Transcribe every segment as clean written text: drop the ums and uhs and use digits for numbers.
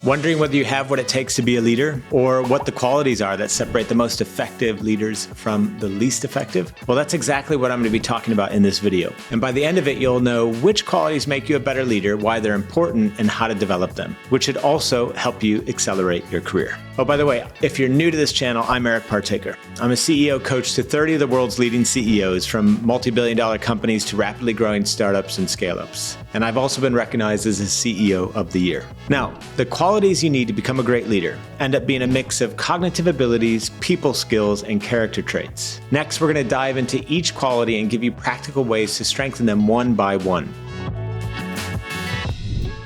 Wondering whether you have what it takes to be a leader, or what the qualities are that separate the most effective leaders from the least effective? Well, that's exactly what I'm going to be talking about in this video. And by the end of it, you'll know which qualities make you a better leader, why they're important, and how to develop them, which should also help you accelerate your career. Oh, by the way, if you're new to this channel, I'm Partaker. I'm a CEO coach to 30 of the world's leading CEOs, from multi-billion-dollar companies to rapidly growing startups and scale-ups. And I've also been recognized as a CEO of the Year. Now, the qualities you need to become a great leader end up being a mix of cognitive abilities, people skills, and character traits. Next, we're going to dive into each quality and give you practical ways to strengthen them one by one.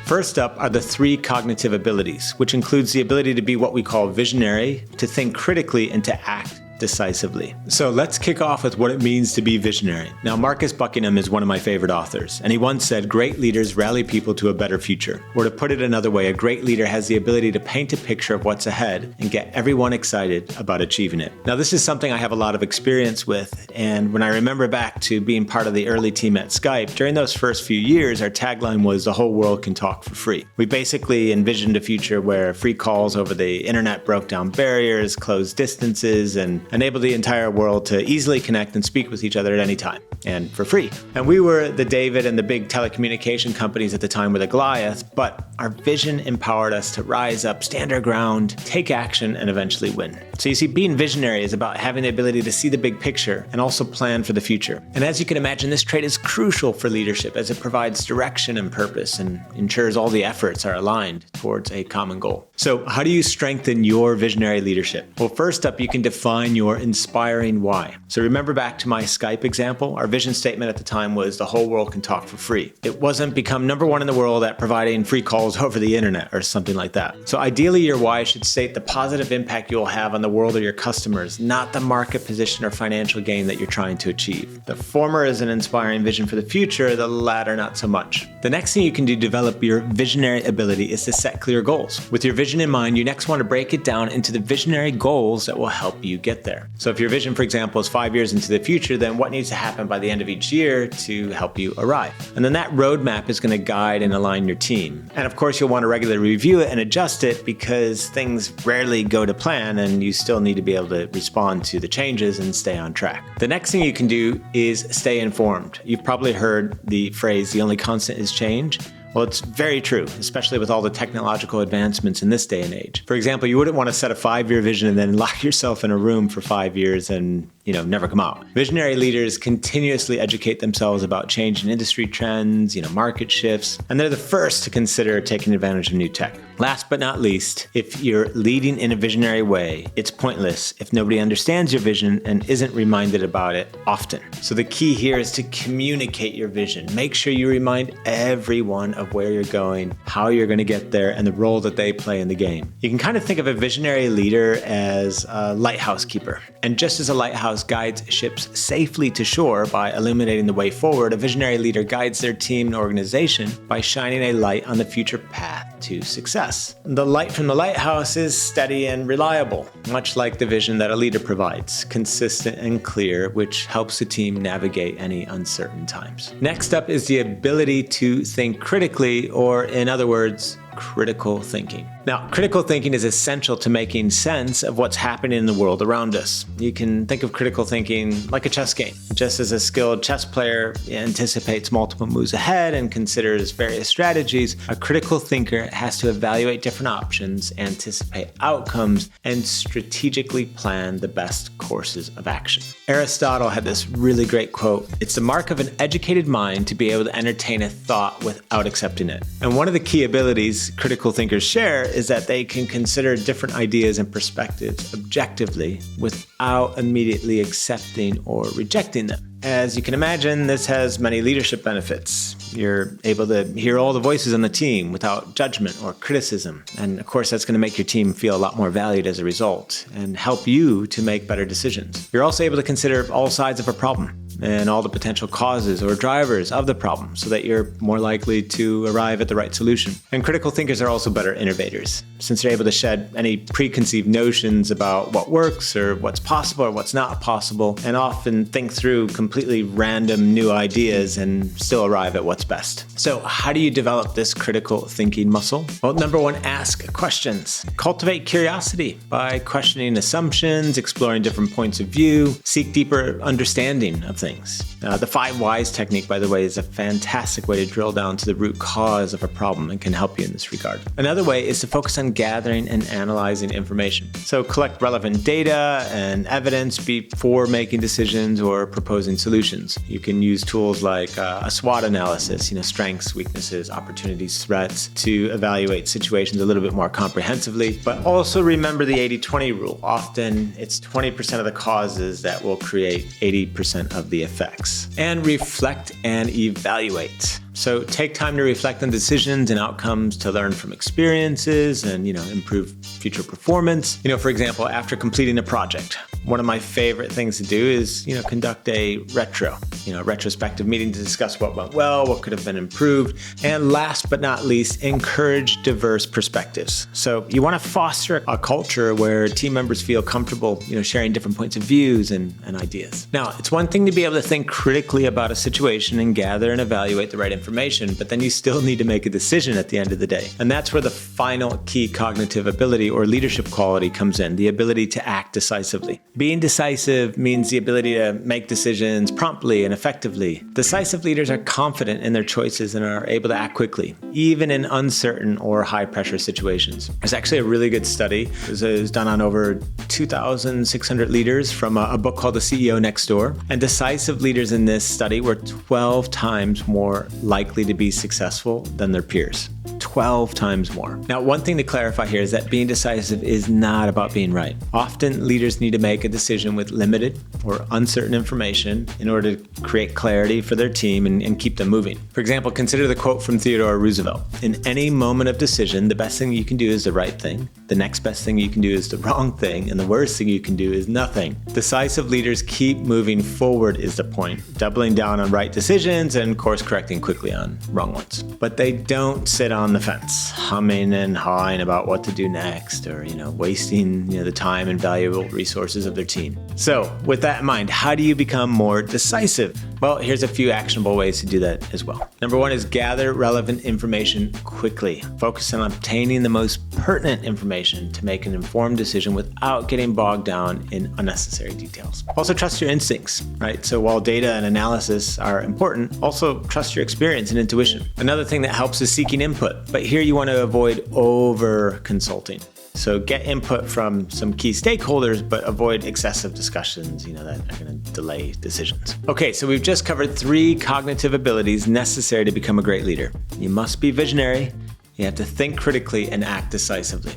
First up are the 3 cognitive abilities, which includes the ability to be what we call visionary, to think critically, and to act decisively. So let's kick off with what it means to be visionary. Now, Marcus Buckingham is one of my favorite authors, and he once said, "Great leaders rally people to a better future." Or to put it another way, a great leader has the ability to paint a picture of what's ahead and get everyone excited about achieving it. Now, this is something I have a lot of experience with, and when I remember back to being part of the early team at Skype, during those first few years, our tagline was, "The whole world can talk for free." We basically envisioned a future where free calls over the internet broke down barriers, closed distances, and enabled the entire world to easily connect and speak with each other at any time, and for free. And we were the David, and the big telecommunication companies at the time were the Goliath, but our vision empowered us to rise up, stand our ground, take action, and eventually win. So you see, being visionary is about having the ability to see the big picture and also plan for the future. And as you can imagine, this trait is crucial for leadership, as it provides direction and purpose and ensures all the efforts are aligned towards a common goal. So how do you strengthen your visionary leadership? Well, first up, you can define your inspiring why. So remember back to my Skype example, our vision statement at the time was, "The whole world can talk for free." It wasn't become number one in the world at providing free calls over the internet or something like that. So ideally, your why should state the positive impact you will have on the world or your customers, not the market position or financial gain that you're trying to achieve. The former is an inspiring vision for the future, the latter not so much. The next thing you can do to develop your visionary ability is to set clear goals. With your vision in mind, you next want to break it down into the visionary goals that will help you get there. So if your vision, for example, is 5 years into the future, then what needs to happen by the end of each year to help you arrive? And then that roadmap is going to guide and align your team. And of course, you'll want to regularly review it and adjust it, because things rarely go to plan, and you still need to be able to respond to the changes and stay on track. The next thing you can do is stay informed. You've probably heard the phrase, "The only constant is change." Well, it's very true, especially with all the technological advancements in this day and age. For example, you wouldn't want to set a 5-year vision and then lock yourself in a room for 5 years and never come out. Visionary leaders continuously educate themselves about changing industry trends, market shifts, and they're the first to consider taking advantage of new tech. Last but not least, if you're leading in a visionary way, it's pointless if nobody understands your vision and isn't reminded about it often. So the key here is to communicate your vision. Make sure you remind everyone of where you're going, how you're going to get there, and the role that they play in the game. You can kind of think of a visionary leader as a lighthouse keeper. And just as a lighthouse guides ships safely to shore by illuminating the way forward, a visionary leader guides their team and organization by shining a light on the future path to success. The light from the lighthouse is steady and reliable, much like the vision that a leader provides, consistent and clear, which helps the team navigate any uncertain times. Next up is the ability to think critically, or in other words, critical thinking. Now, critical thinking is essential to making sense of what's happening in the world around us. You can think of critical thinking like a chess game. Just as a skilled chess player anticipates multiple moves ahead and considers various strategies, a critical thinker has to evaluate different options, anticipate outcomes, and strategically plan the best courses of action. Aristotle had this really great quote: "It's the mark of an educated mind to be able to entertain a thought without accepting it." And one of the key abilities critical thinkers share is that they can consider different ideas and perspectives objectively without immediately accepting or rejecting them. As you can imagine, this has many leadership benefits. You're able to hear all the voices on the team without judgment or criticism. And of course, that's going to make your team feel a lot more valued as a result and help you to make better decisions. You're also able to consider all sides of a problem. and all the potential causes or drivers of the problem so that you're more likely to arrive at the right solution. And critical thinkers are also better innovators, since they're able to shed any preconceived notions about what works or what's possible or what's not possible, and often think through completely random new ideas and still arrive at what's best. So how do you develop this critical thinking muscle? Well, number one, ask questions. Cultivate curiosity by questioning assumptions, exploring different points of view, seek deeper understanding of things. The 5 whys technique, by the way, is a fantastic way to drill down to the root cause of a problem and can help you in this regard. Another way is to focus on gathering and analyzing information. So collect relevant data and evidence before making decisions or proposing solutions. You can use tools like a SWOT analysis, strengths, weaknesses, opportunities, threats, to evaluate situations a little bit more comprehensively. But also remember the 80-20 rule. Often it's 20% of the causes that will create 80% of the effects. And reflect and evaluate. So take time to reflect on decisions and outcomes to learn from experiences and, improve future performance. For example, after completing a project, one of my favorite things to do is, conduct a retrospective meeting to discuss what went well, what could have been improved. And last but not least, encourage diverse perspectives. So you want to foster a culture where team members feel comfortable, sharing different points of views and ideas. Now, it's one thing to be able to think critically about a situation and gather and evaluate the right information, but then you still need to make a decision at the end of the day. And that's where the final key cognitive ability or leadership quality comes in, the ability to act decisively. Being decisive means the ability to make decisions promptly and effectively. Decisive leaders are confident in their choices and are able to act quickly, even in uncertain or high-pressure situations. There's actually a really good study. It was done on over 2,600 leaders from a book called The CEO Next Door. And decisive leaders in this study were 12 times more likely to be successful than their peers. 12 times more. Now, one thing to clarify here is that being decisive is not about being right. Often, leaders need to make a decision with limited or uncertain information in order to create clarity for their team and keep them moving. For example, consider the quote from Theodore Roosevelt. In any moment of decision, the best thing you can do is the right thing, the next best thing you can do is the wrong thing, and the worst thing you can do is nothing. Decisive leaders keep moving forward is the point, doubling down on right decisions and course correcting quickly on wrong ones. But they don't sit on the fence, humming and hawing about what to do next or, wasting, the time and valuable resources of their team. So with that in mind, how do you become more decisive? Well, here's a few actionable ways to do that as well. Number one is gather relevant information quickly. Focus on obtaining the most pertinent information to make an informed decision without getting bogged down in unnecessary details. Also trust your instincts, right? So while data and analysis are important, also trust your experience and intuition. Another thing that helps is seeking input, but here you want to avoid over-consulting. So get input from some key stakeholders, but avoid excessive discussions, that are going to delay decisions. Okay, so we've just covered 3 cognitive abilities necessary to become a great leader. You must be visionary, you have to think critically, and act decisively.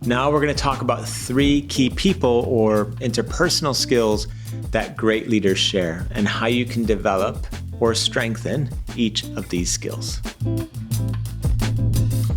Now we're going to talk about 3 key people or interpersonal skills that great leaders share and how you can develop or strengthen each of these skills.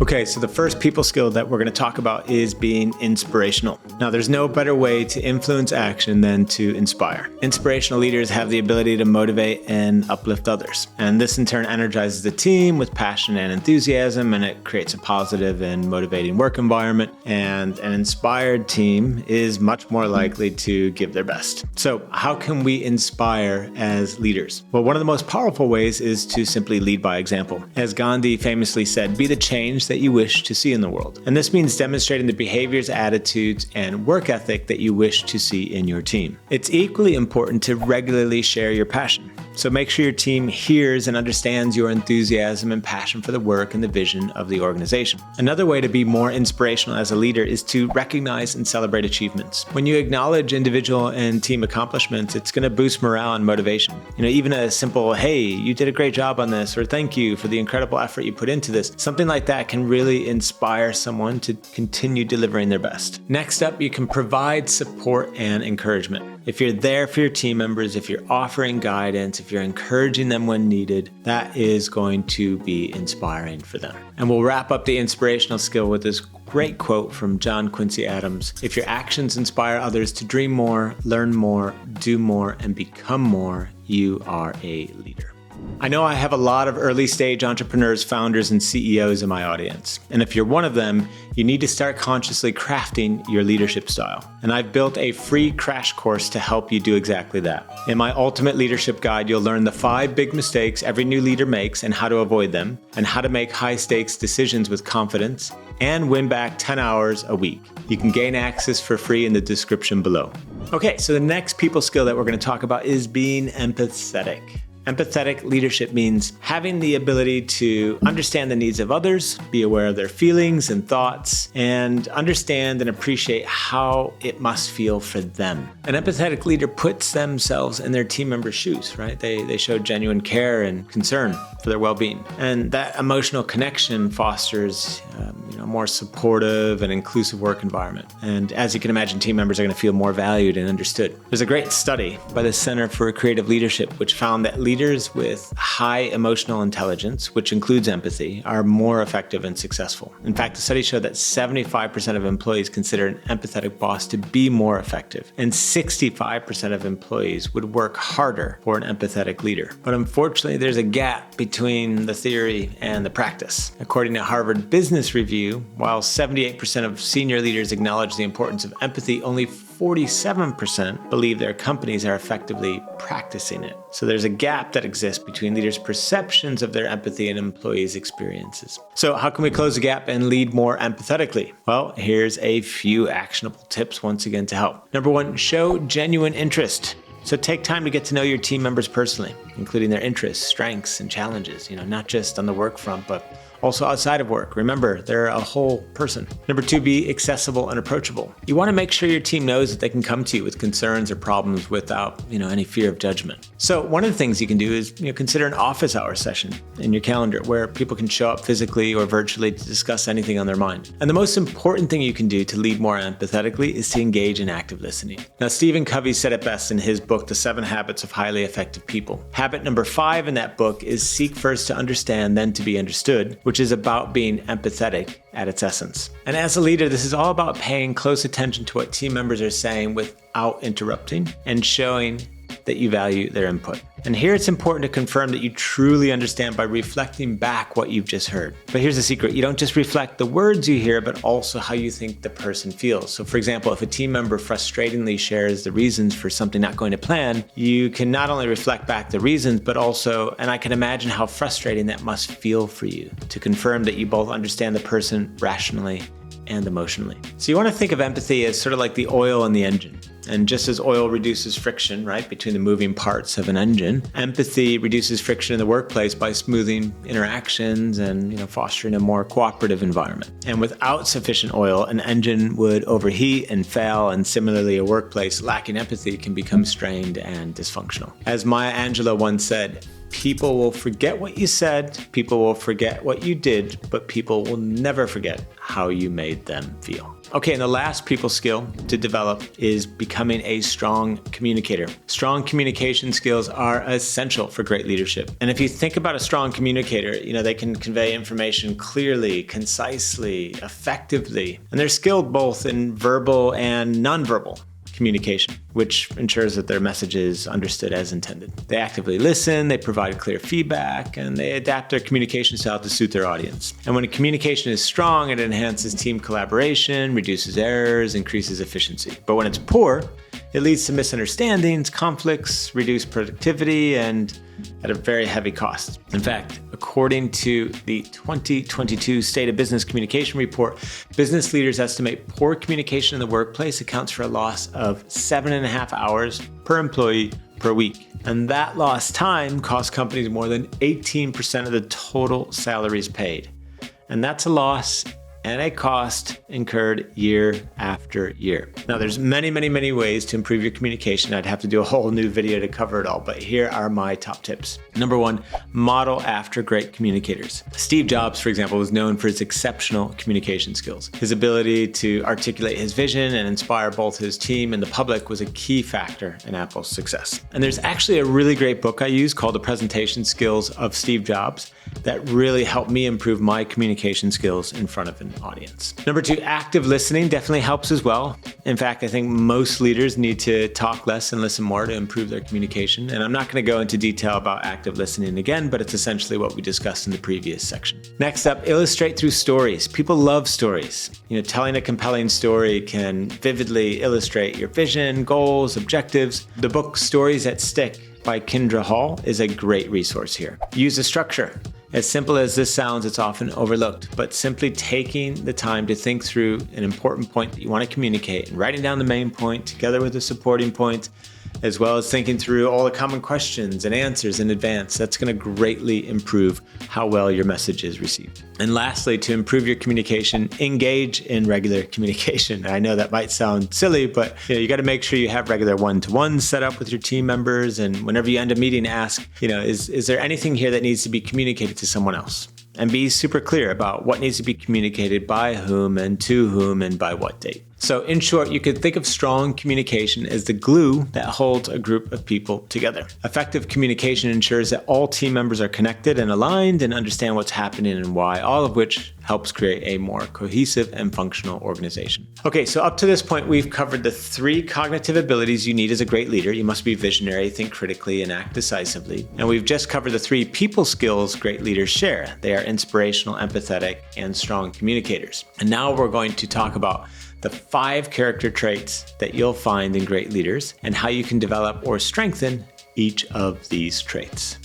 Okay, so the first people skill that we're going to talk about is being inspirational. Now, there's no better way to influence action than to inspire. Inspirational leaders have the ability to motivate and uplift others. And this in turn energizes the team with passion and enthusiasm, and it creates a positive and motivating work environment. And an inspired team is much more likely to give their best. So how can we inspire as leaders? Well, one of the most powerful ways is to simply lead by example. As Gandhi famously said, be the change that you wish to see in the world. And this means demonstrating the behaviors, attitudes, and work ethic that you wish to see in your team. It's equally important to regularly share your passion. So make sure your team hears and understands your enthusiasm and passion for the work and the vision of the organization. Another way to be more inspirational as a leader is to recognize and celebrate achievements. When you acknowledge individual and team accomplishments, it's going to boost morale and motivation. Even a simple, hey, you did a great job on this, or thank you for the incredible effort you put into this. Something like that can really inspire someone to continue delivering their best. Next up, you can provide support and encouragement. If you're there for your team members, if you're offering guidance, if you're encouraging them when needed, that is going to be inspiring for them. And we'll wrap up the inspirational skill with this great quote from John Quincy Adams. If your actions inspire others to dream more, learn more, do more, and become more, you are a leader. I know I have a lot of early stage entrepreneurs, founders, and CEOs in my audience. And if you're one of them, you need to start consciously crafting your leadership style. And I've built a free crash course to help you do exactly that. In my Ultimate Leadership Guide, you'll learn the 5 big mistakes every new leader makes and how to avoid them, and how to make high stakes decisions with confidence and win back 10 hours a week. You can gain access for free in the description below. Okay, so the next people skill that we're going to talk about is being empathetic. Empathetic leadership means having the ability to understand the needs of others, be aware of their feelings and thoughts, and understand and appreciate how it must feel for them. An empathetic leader puts themselves in their team members' shoes, right? They show genuine care and concern for their well-being. And that emotional connection fosters a more supportive and inclusive work environment. And as you can imagine, team members are going to feel more valued and understood. There's a great study by the Center for Creative Leadership, which found that leaders with high emotional intelligence, which includes empathy, are more effective and successful. In fact, the study showed that 75% of employees consider an empathetic boss to be more effective, and 65% of employees would work harder for an empathetic leader. But unfortunately, there's a gap between the theory and the practice. According to Harvard Business Review, while 78% of senior leaders acknowledge the importance of empathy, only 47% believe their companies are effectively practicing it. So there's a gap that exists between leaders' perceptions of their empathy and employees' experiences. So how can we close the gap and lead more empathetically? Well, here's a few actionable tips once again to help. Number 1, show genuine interest. So take time to get to know your team members personally, including their interests, strengths, and challenges, not just on the work front, but also outside of work. Remember, they're a whole person. Number 2, be accessible and approachable. You want to make sure your team knows that they can come to you with concerns or problems without, any fear of judgment. So one of the things you can do is, consider an office hour session in your calendar where people can show up physically or virtually to discuss anything on their mind. And the most important thing you can do to lead more empathetically is to engage in active listening. Now, Stephen Covey said it best in his book, The 7 Habits of Highly Effective People. Habit number 5 in that book is seek first to understand, then to be understood, which is about being empathetic at its essence. And as a leader, this is all about paying close attention to what team members are saying without interrupting and showing that you value their input. And here it's important to confirm that you truly understand by reflecting back what you've just heard. But here's the secret. You don't just reflect the words you hear, but also how you think the person feels. So for example, if a team member frustratingly shares the reasons for something not going to plan, you can not only reflect back the reasons, but also, and I can imagine how frustrating that must feel for you, to confirm that you both understand the person rationally and emotionally. So you want to think of empathy as sort of like the oil in the engine. And just as oil reduces friction, right, between the moving parts of an engine, empathy reduces friction in the workplace by smoothing interactions and, fostering a more cooperative environment. And without sufficient oil, an engine would overheat and fail, and similarly, a workplace lacking empathy can become strained and dysfunctional. As Maya Angelou once said, people will forget what you said, people will forget what you did, but people will never forget how you made them feel. Okay, and the last people skill to develop is becoming a strong communicator. Strong communication skills are essential for great leadership. And if you think about a strong communicator, they can convey information clearly, concisely, effectively. And they're skilled both in verbal and nonverbal communication, which ensures that their message is understood as intended. They actively listen, they provide clear feedback, and they adapt their communication style to suit their audience. And when a communication is strong, it enhances team collaboration, reduces errors, increases efficiency. But when it's poor, it leads to misunderstandings, conflicts, reduced productivity, and at a very heavy cost. In fact, according to the 2022 State of Business Communication Report, business leaders estimate poor communication in the workplace accounts for a loss of 7.5 hours per employee per week. And that lost time costs companies more than 18% of the total salaries paid. And that's a loss and a cost incurred year after year. Now, there's many ways to improve your communication. I'd have to do a whole new video to cover it all, but here are my top tips. Number one, model after great communicators. Steve Jobs, for example, was known for his exceptional communication skills. His ability to articulate his vision and inspire both his team and the public was a key factor in Apple's success. And there's actually a really great book I use called The Presentation Skills of Steve Jobs that really helped me improve my communication skills in front of an audience. Number two, active listening definitely helps as well. In fact, I think most leaders need to talk less and listen more to improve their communication. And I'm not going to go into detail about active listening again, but it's essentially what we discussed in the previous section. Next up, illustrate through stories. People love stories. Telling a compelling story can vividly illustrate your vision, goals, objectives. The book Stories That Stick by Kindra Hall is a great resource here. Use a structure. As simple as this sounds, it's often overlooked, but simply taking the time to think through an important point that you want to communicate and writing down the main point together with the supporting point, as well as thinking through all the common questions and answers in advance, that's going to greatly improve how well your message is received. And lastly, to improve your communication, engage in regular communication. I know that might sound silly, but you got to make sure you have regular one-to-ones set up with your team members. And whenever you end a meeting, ask, is there anything here that needs to be communicated to someone else? And be super clear about what needs to be communicated by whom and to whom and by what date. So in short, you could think of strong communication as the glue that holds a group of people together. Effective communication ensures that all team members are connected and aligned and understand what's happening and why, all of which helps create a more cohesive and functional organization. Okay, so up to this point, we've covered the 3 cognitive abilities you need as a great leader. You must be visionary, think critically, and act decisively. And we've just covered the 3 people skills great leaders share. They are inspirational, empathetic, and strong communicators. And now we're going to talk about the 5 character traits that you'll find in great leaders and how you can develop or strengthen each of these traits.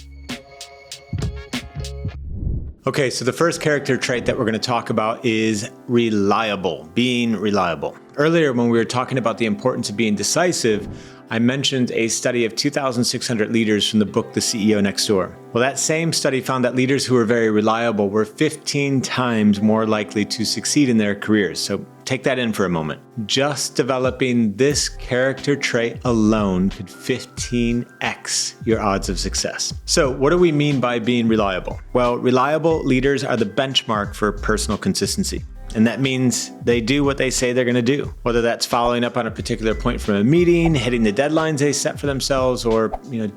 Okay, so the first character trait that we're going to talk about is reliable, being reliable. Earlier, when we were talking about the importance of being decisive, I mentioned a study of 2,600 leaders from the book The CEO Next Door. Well, that same study found that leaders who were very reliable were 15 times more likely to succeed in their careers. So take that in for a moment. Just developing this character trait alone could 15x your odds of success. So what do we mean by being reliable? Well, reliable leaders are the benchmark for personal consistency. And that means they do what they say they're going to do, whether that's following up on a particular point from a meeting, hitting the deadlines they set for themselves, or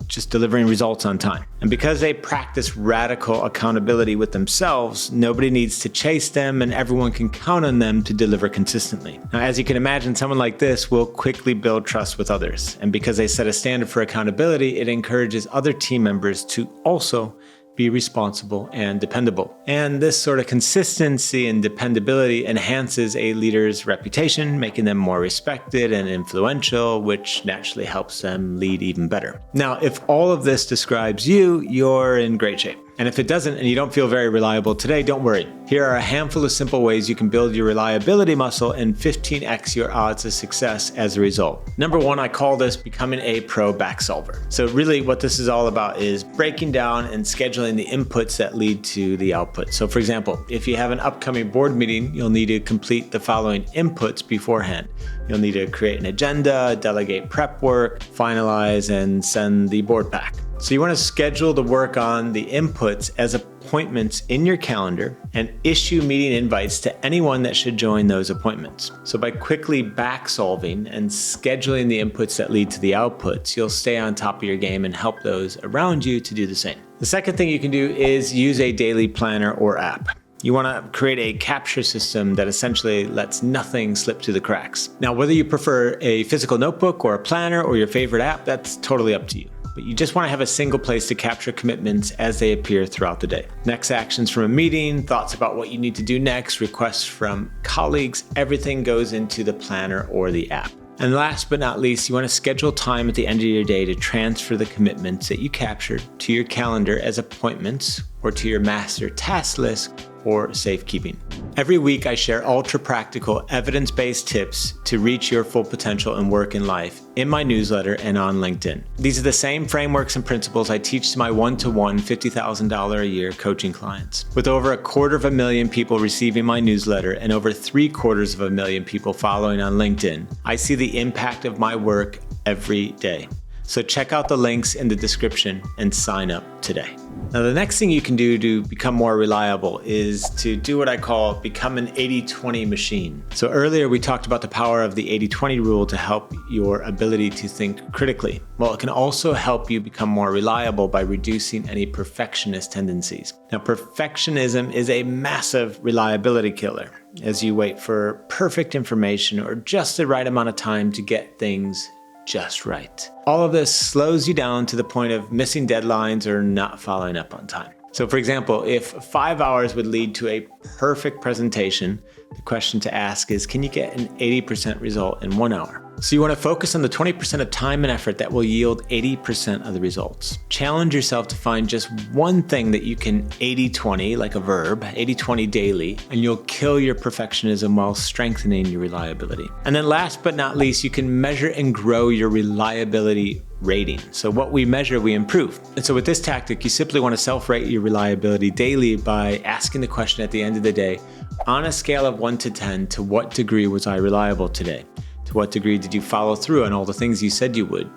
just delivering results on time. And because they practice radical accountability with themselves, nobody needs to chase them and everyone can count on them to deliver consistently. Now, as you can imagine, someone like this will quickly build trust with others. And because they set a standard for accountability, it encourages other team members to also be responsible and dependable. And this sort of consistency and dependability enhances a leader's reputation, making them more respected and influential, which naturally helps them lead even better. Now, if all of this describes you, you're in great shape. And if it doesn't and you don't feel very reliable today, don't worry. Here are a handful of simple ways you can build your reliability muscle and 15x your odds of success as a result. Number 1, I call this becoming a pro back solver. So really what this is all about is breaking down and scheduling the inputs that lead to the output. So for example, if you have an upcoming board meeting, you'll need to complete the following inputs beforehand. You'll need to create an agenda, delegate prep work, finalize, and send the board pack. So you want to schedule the work on the inputs as appointments in your calendar and issue meeting invites to anyone that should join those appointments. So by quickly back solving and scheduling the inputs that lead to the outputs, you'll stay on top of your game and help those around you to do the same. The second thing you can do is use a daily planner or app. You want to create a capture system that essentially lets nothing slip through the cracks. Now, whether you prefer a physical notebook or a planner or your favorite app, that's totally up to you. But you just want to have a single place to capture commitments as they appear throughout the day. Next actions from a meeting, thoughts about what you need to do next, requests from colleagues, everything goes into the planner or the app. And last but not least, you want to schedule time at the end of your day to transfer the commitments that you captured to your calendar as appointments or to your master task list for safekeeping. Every week, I share ultra-practical, evidence-based tips to reach your full potential in work and life in my newsletter and on LinkedIn. These are the same frameworks and principles I teach to my one-to-one $50,000 a year coaching clients. With over 250,000 people receiving my newsletter and over 750,000 people following on LinkedIn, I see the impact of my work every day. So check out the links in the description and sign up today. Now, the next thing you can do to become more reliable is to do what I call become an 80-20 machine. So earlier we talked about the power of the 80-20 rule to help your ability to think critically. Well, it can also help you become more reliable by reducing any perfectionist tendencies. Now, perfectionism is a massive reliability killer as you wait for perfect information or just the right amount of time to get things just right. All of this slows you down to the point of missing deadlines or not following up on time. So for example, if 5 hours would lead to a perfect presentation, the question to ask is, can you get an 80% result in 1 hour? So you want to focus on the 20% of time and effort that will yield 80% of the results. Challenge yourself to find just one thing that you can 80-20, like a verb, 80-20 daily, and you'll kill your perfectionism while strengthening your reliability. And then last but not least, you can measure and grow your reliability rating. So what we measure, we improve. And so with this tactic, you simply want to self-rate your reliability daily by asking the question at the end of the day, on a scale of 1 to 10, to what degree was I reliable today? To what degree did you follow through on all the things you said you would?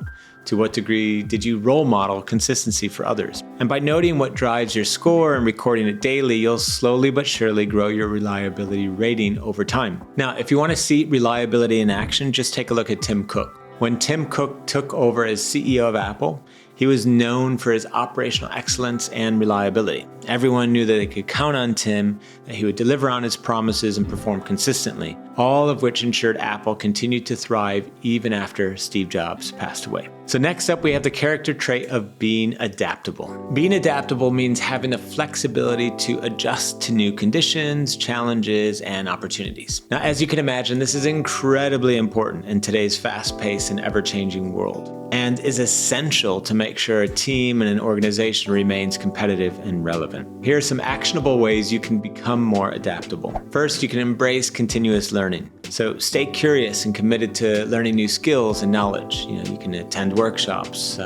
To what degree did you role model consistency for others? And by noting what drives your score and recording it daily, you'll slowly but surely grow your reliability rating over time. Now, if you want to see reliability in action, just take a look at Tim Cook. When Tim Cook took over as CEO of Apple, he was known for his operational excellence and reliability. Everyone knew that they could count on Tim, that he would deliver on his promises and perform consistently, all of which ensured Apple continued to thrive even after Steve Jobs passed away. So next up, we have the character trait of being adaptable. Being adaptable means having the flexibility to adjust to new conditions, challenges, and opportunities. Now, as you can imagine, this is incredibly important in today's fast-paced and ever-changing world, and is essential to make sure a team and an organization remains competitive and relevant. Here are some actionable ways you can become more adaptable. First, you can embrace continuous learning. So stay curious and committed to learning new skills and knowledge. You can attend workshops,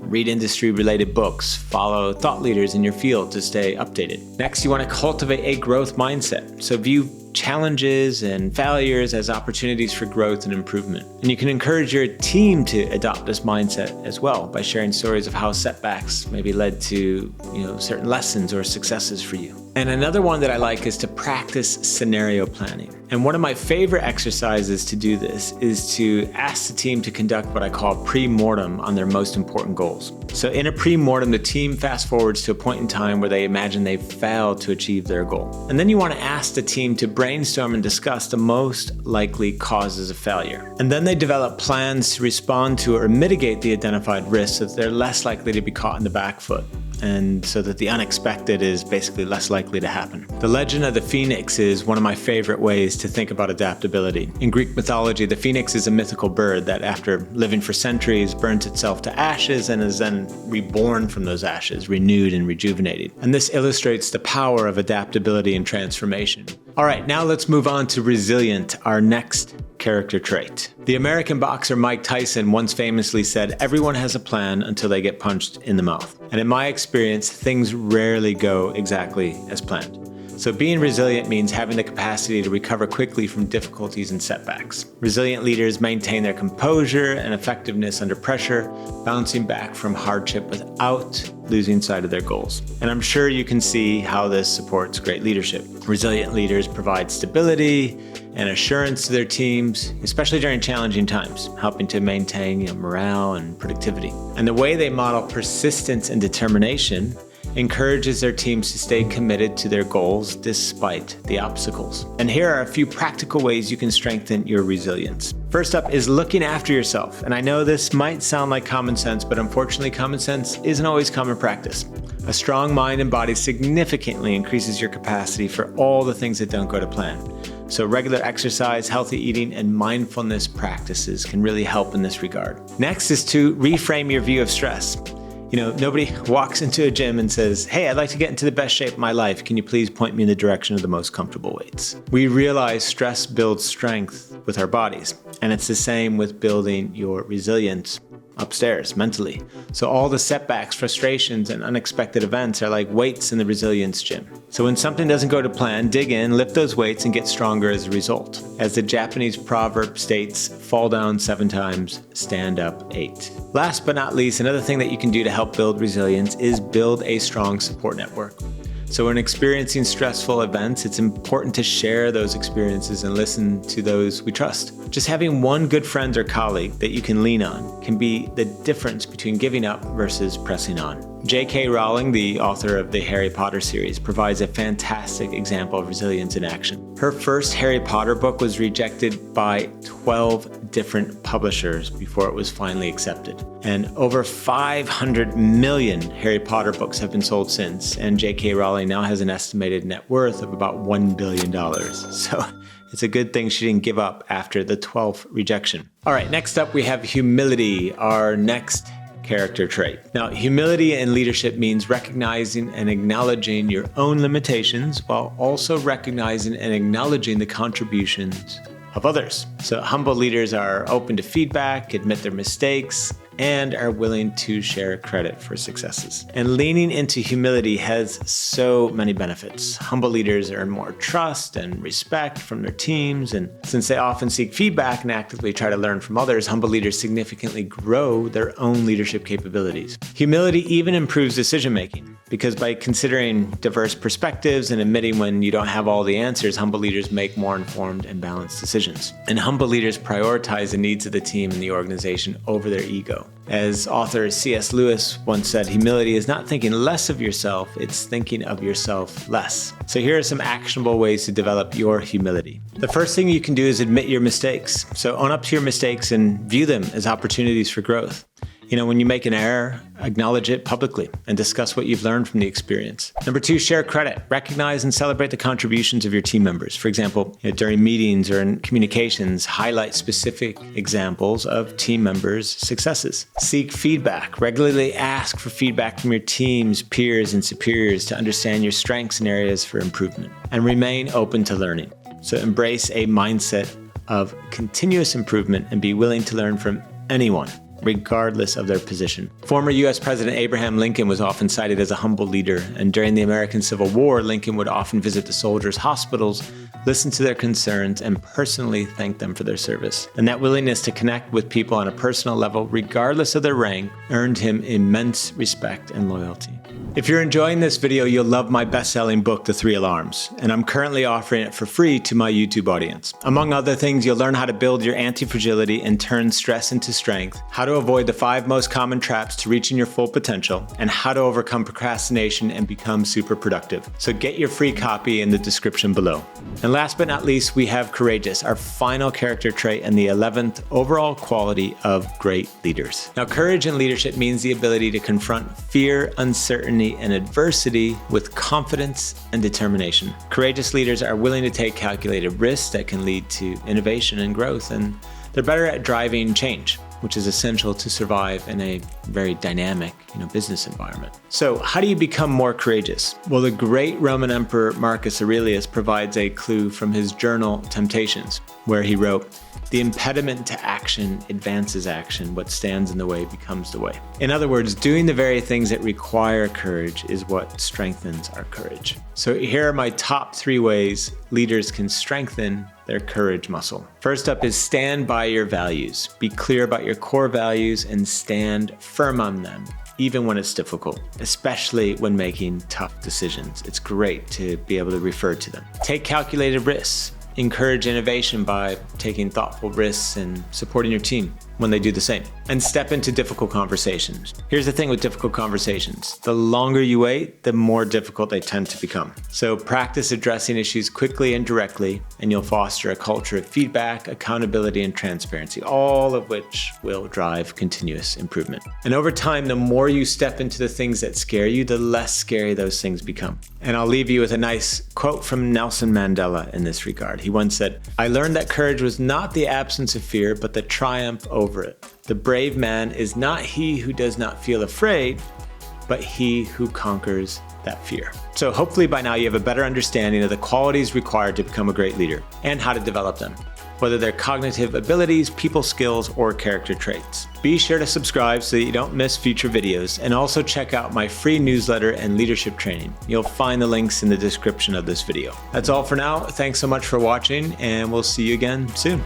read industry-related books, follow thought leaders in your field to stay updated. Next, you want to cultivate a growth mindset. So view challenges and failures as opportunities for growth and improvement. And you can encourage your team to adopt this mindset as well by sharing stories of how setbacks maybe led to certain lessons or successes for you. And another one that I like is to practice scenario planning. And one of my favorite exercises to do this is to ask the team to conduct what I call pre-mortem on their most important goals. So in a pre-mortem, the team fast forwards to a point in time where they imagine they've failed to achieve their goal. And then you want to ask the team to brainstorm and discuss the most likely causes of failure. And then they develop plans to respond to or mitigate the identified risks so that they're less likely to be caught in the back foot, and so that the unexpected is basically less likely to happen. The legend of the phoenix is one of my favorite ways to think about adaptability. In Greek mythology, the phoenix is a mythical bird that, after living for centuries, burns itself to ashes and is then reborn from those ashes, renewed and rejuvenated. And this illustrates the power of adaptability and transformation. All right, now let's move on to resilient, our next character trait. The American boxer Mike Tyson once famously said, "Everyone has a plan until they get punched in the mouth." And in my experience, things rarely go exactly as planned. So being resilient means having the capacity to recover quickly from difficulties and setbacks. Resilient leaders maintain their composure and effectiveness under pressure, bouncing back from hardship without losing sight of their goals. And I'm sure you can see how this supports great leadership. Resilient leaders provide stability and assurance to their teams, especially during challenging times, helping to maintain morale and productivity. And the way they model persistence and determination encourages their teams to stay committed to their goals despite the obstacles. And here are a few practical ways you can strengthen your resilience. First up is looking after yourself. And I know this might sound like common sense, but unfortunately common sense isn't always common practice. A strong mind and body significantly increases your capacity for all the things that don't go to plan. So regular exercise, healthy eating, and mindfulness practices can really help in this regard. Next is to reframe your view of stress. Nobody walks into a gym and says, hey, I'd like to get into the best shape of my life. Can you please point me in the direction of the most comfortable weights? We realize stress builds strength with our bodies. And it's the same with building your resilience upstairs mentally. So all the setbacks, frustrations, and unexpected events are like weights in the resilience gym. So when something doesn't go to plan, dig in, lift those weights, and get stronger as a result. As the Japanese proverb states, fall down 7 times, stand up 8. Last but not least, another thing that you can do to help build resilience is build a strong support network. So when experiencing stressful events, it's important to share those experiences and listen to those we trust. Just having one good friend or colleague that you can lean on can be the difference between giving up versus pressing on. J.K. Rowling, the author of the Harry Potter series, provides a fantastic example of resilience in action. Her first Harry Potter book was rejected by 12 different publishers before it was finally accepted. And over 500 million Harry Potter books have been sold since, and J.K. Rowling now has an estimated net worth of about $1 billion. So it's a good thing she didn't give up after the 12th rejection. All right, next up we have humility, our next character trait. Now, humility in leadership means recognizing and acknowledging your own limitations while also recognizing and acknowledging the contributions of others. So humble leaders are open to feedback, admit their mistakes, and are willing to share credit for successes. And leaning into humility has so many benefits. Humble leaders earn more trust and respect from their teams, and since they often seek feedback and actively try to learn from others, humble leaders significantly grow their own leadership capabilities. Humility even improves decision-making, because by considering diverse perspectives and admitting when you don't have all the answers, humble leaders make more informed and balanced decisions. And humble leaders prioritize the needs of the team and the organization over their ego. As author C.S. Lewis once said, humility is not thinking less of yourself, it's thinking of yourself less. So here are some actionable ways to develop your humility. The first thing you can do is admit your mistakes. So own up to your mistakes and view them as opportunities for growth. When you make an error, acknowledge it publicly and discuss what you've learned from the experience. Number 2, share credit. Recognize and celebrate the contributions of your team members. For example, during meetings or in communications, highlight specific examples of team members' successes. Seek feedback. Regularly ask for feedback from your team's peers and superiors to understand your strengths and areas for improvement. And remain open to learning. So embrace a mindset of continuous improvement and be willing to learn from anyone, regardless of their position. Former U.S. President Abraham Lincoln was often cited as a humble leader, and during the American Civil War, Lincoln would often visit the soldiers' hospitals, listen to their concerns, and personally thank them for their service. And that willingness to connect with people on a personal level, regardless of their rank, earned him immense respect and loyalty. If you're enjoying this video, you'll love my best-selling book, The 3 Alarms, and I'm currently offering it for free to my YouTube audience. Among other things, you'll learn how to build your anti-fragility and turn stress into strength, how to avoid the 5 most common traps to reaching your full potential, and how to overcome procrastination and become super productive. So get your free copy in the description below. And last but not least, we have courageous, our final character trait and the 11th overall quality of great leaders. Now, courage in leadership means the ability to confront fear, uncertainty, and adversity with confidence and determination. Courageous leaders are willing to take calculated risks that can lead to innovation and growth, and they're better at driving change, which is essential to survive in a very dynamic, business environment. So how do you become more courageous? Well, the great Roman Emperor Marcus Aurelius provides a clue from his journal Temptations, where he wrote, "The impediment to action advances action. What stands in the way becomes the way." In other words, doing the very things that require courage is what strengthens our courage. So here are my top 3 ways leaders can strengthen their courage muscle. First up is stand by your values. Be clear about your core values and stand firm on them, even when it's difficult, especially when making tough decisions. It's great to be able to refer to them. Take calculated risks. Encourage innovation by taking thoughtful risks and supporting your team when they do the same. And step into difficult conversations. Here's the thing with difficult conversations. The longer you wait, the more difficult they tend to become. So practice addressing issues quickly and directly, and you'll foster a culture of feedback, accountability, and transparency, all of which will drive continuous improvement. And over time, the more you step into the things that scare you, the less scary those things become. And I'll leave you with a nice quote from Nelson Mandela in this regard. He once said, "I learned that courage was not the absence of fear, but the triumph over over it. The brave man is not he who does not feel afraid, but he who conquers that fear. So hopefully by now you have a better understanding of the qualities required to become a great leader and how to develop them, whether they're cognitive abilities, people skills, or character traits. Be sure to subscribe so that you don't miss future videos, and also check out my free newsletter and leadership training. You'll find the links in the description of this video. That's all for now. Thanks so much for watching, and we'll see you again soon.